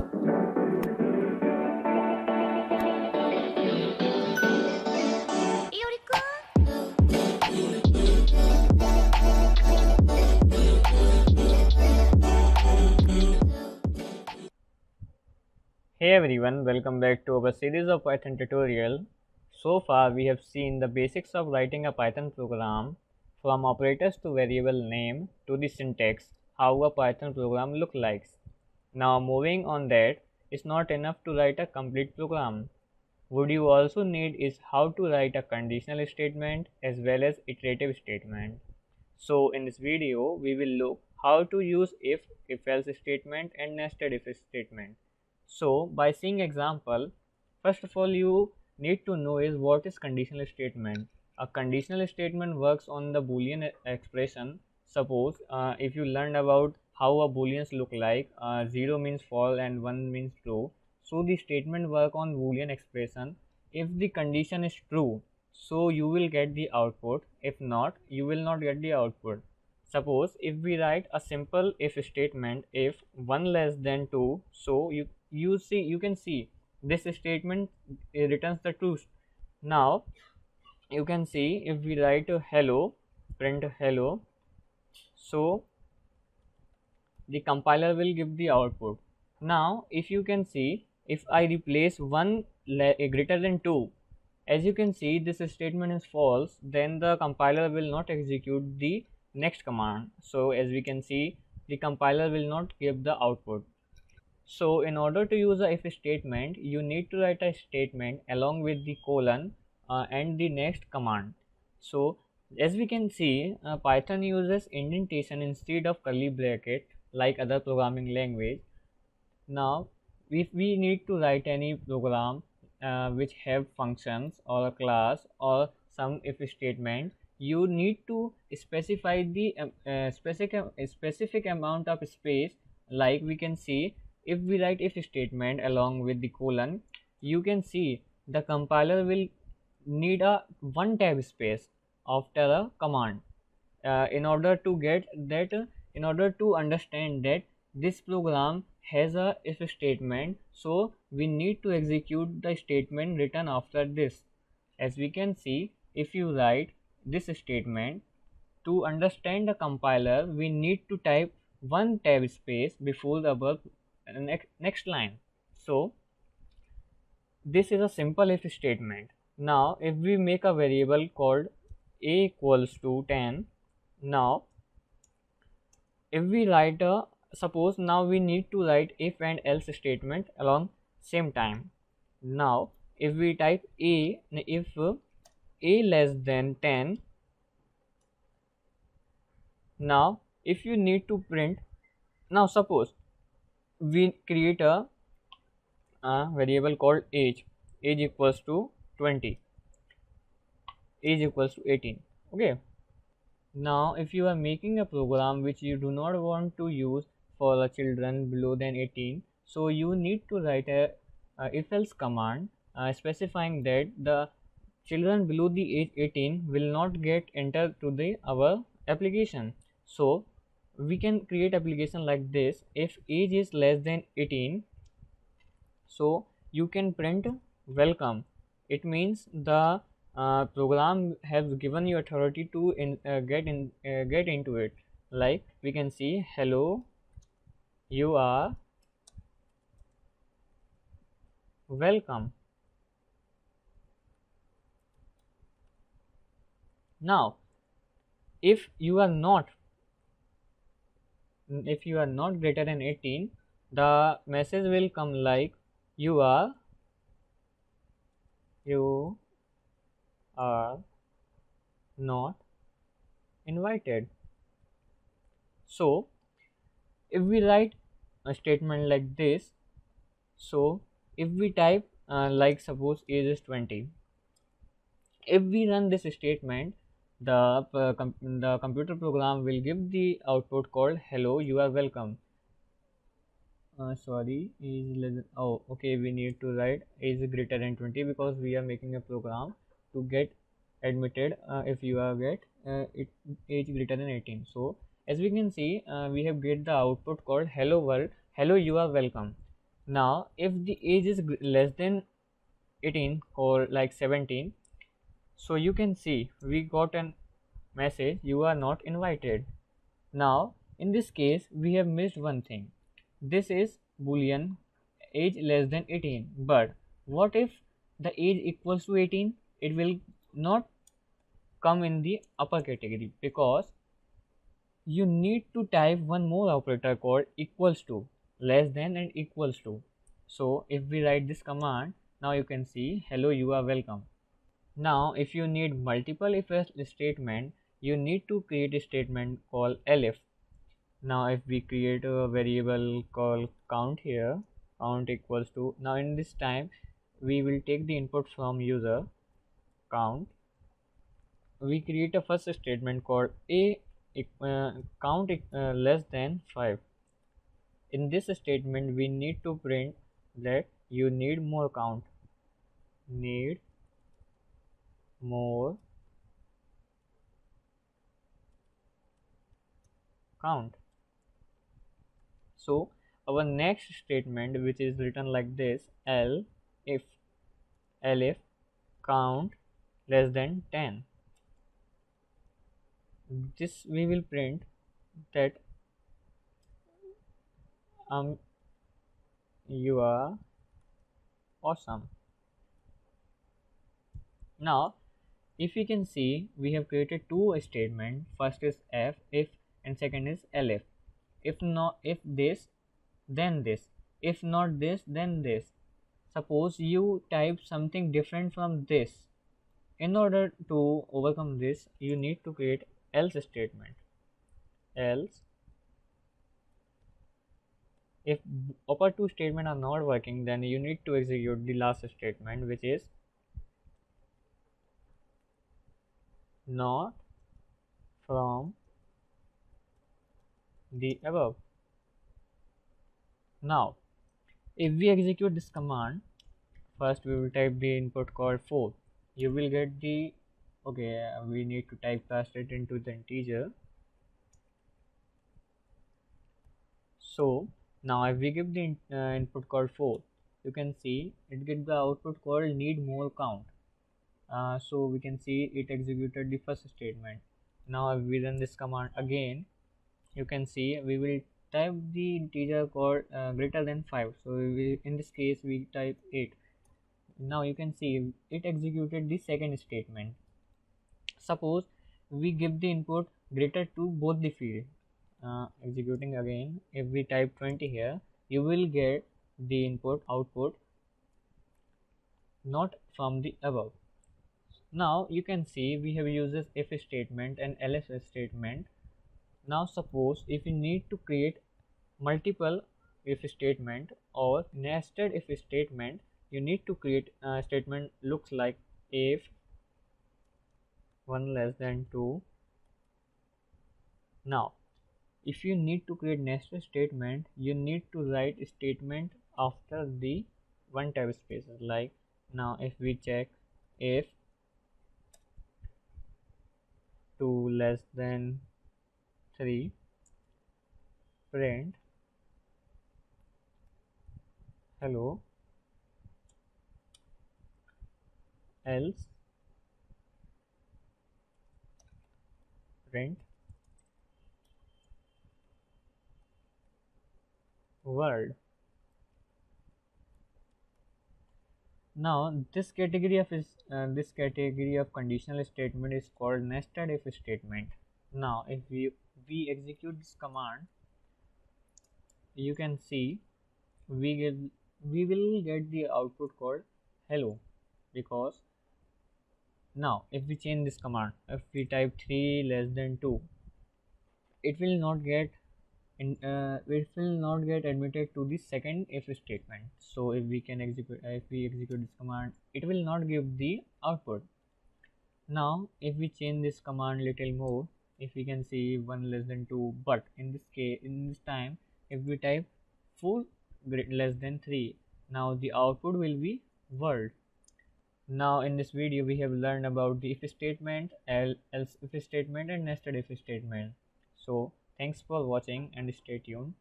Hey everyone, welcome back to our series of Python tutorial. So far we have seen the basics of writing a Python program, from operators to variable name to the syntax, how a Python program look like. Now moving on, that is not enough to write a complete program. What you also need is how to write a conditional statement as well as iterative statement. So in this video we will look how to use if else statement and nested if statement. So by seeing example, first of all you need to know is what is conditional statement. A conditional statement works on the boolean expression. Suppose if you learned about how a booleans look like, 0 means false and 1 means true. So the statement work on boolean expression. If the condition is true, so you will get the output. If not, you will not get the output. Suppose if we write a simple if statement, if 1 less than 2, so you can see this statement returns the truth. Now you can see if we write hello, print hello, so the compiler will give the output. Now if you can see, if I replace 1 greater than 2, as you can see this statement is false, then the compiler will not execute the next command. So as we can see, the compiler will not give the output. So in order to use a if statement, you need to write a statement along with the colon and the next command. So as we can see, Python uses indentation instead of curly bracket like other programming language. Now if we need to write any program which have functions or a class or some if statement, you need to specify the specific amount of space. Like we can see, if we write if statement along with the colon, you can see the compiler will need a one tab space after a command in order to get that in order to understand that this program has a if statement, so we need to execute the statement written after this. As we can see, if you write this statement, to understand the compiler we need to type one tab space before the above next line. So this is a simple if statement. Now if we make a variable called a equals to 10, now if we write a, suppose now we need to write if and else statement along same time. Now if we type a, if a less than 10, now if you need to print, now suppose we create a variable called age equals to 20, age equals to 18. Okay, now if you are making a program which you do not want to use for the children below than 18, so you need to write a if else command specifying that the children below the age 18 will not get entered to the our application. So we can create application like this. If age is less than 18, so you can print welcome. It means the program has given you authority to get into it. Like we can see hello, you are welcome. Now if you are not greater than 18, the message will come like you are you are not invited. So if we write a statement like this, so if we type like suppose age is 20, if we run this statement, the computer program will give the output called hello, you are welcome. Sorry, is less than, oh okay, we need to write is greater than 20 because we are making a program to get admitted if you are get it age greater than 18. So as we can see, we have get the output called hello world, hello, you are welcome. Now if the age is less than 18 or like 17, so you can see we got an message, you are not invited. Now in this case we have missed one thing. This is boolean age less than 18, but what if the age equals to 18? It will not come in the upper category, because you need to type one more operator called equals to, less than and equals to. So if we write this command, now you can see hello, you are welcome. Now if you need multiple if else statement, you need to create a statement called elif. Now if we create a variable called count here, count equals to, now in this time we will take the input from user count. We create a first statement called a count less than 5. In this statement we need to print that you need more count, need more count. So our next statement, which is written like this, if elif count less than 10, this we will print that you are awesome. Now if you can see, we have created two statements. First is if, and second is elif. If not, if this, then this. If not this, then this. Suppose you type something different from this. In order to overcome this, you need to create else statement. Else, if upper two statements are not working, then you need to execute the last statement, which is not from the above. Now if we execute this command, first we will type the input called 4. You will get the, okay, we need to typecast it into the integer. So now if we give the input called 4, you can see it gets the output called need more count. So we can see it executed the first statement. Now if we run this command again, you can see we will type the integer called greater than 5. So in this case we type 8. Now you can see it executed the second statement. Suppose we give the input greater to both the field. Executing again, if we type 20 here, you will get the input output not from the above. Now you can see we have used this if statement and else statement. Now suppose if you need to create multiple if statement or nested if statement, you need to create a statement looks like if 1 less than 2. Now if you need to create nested statement, you need to write a statement after the one type spaces. Like now if we check if 2 less than 3, print hello, else print world. Now this category of conditional statement is called nested if statement. Now if we execute this command, you can see we will get the output called hello, because now if we change this command, if we type 3 less than 2, it will not get admitted to the second if statement. So if we execute this command, it will not give the output. Now if we change this command little more, if we can see 1 less than 2, but in this case, in this time, if we type 4 less than 3, now the output will be world. Now in this video we have learned about the if statement, else if statement and nested if statement. So thanks for watching and stay tuned.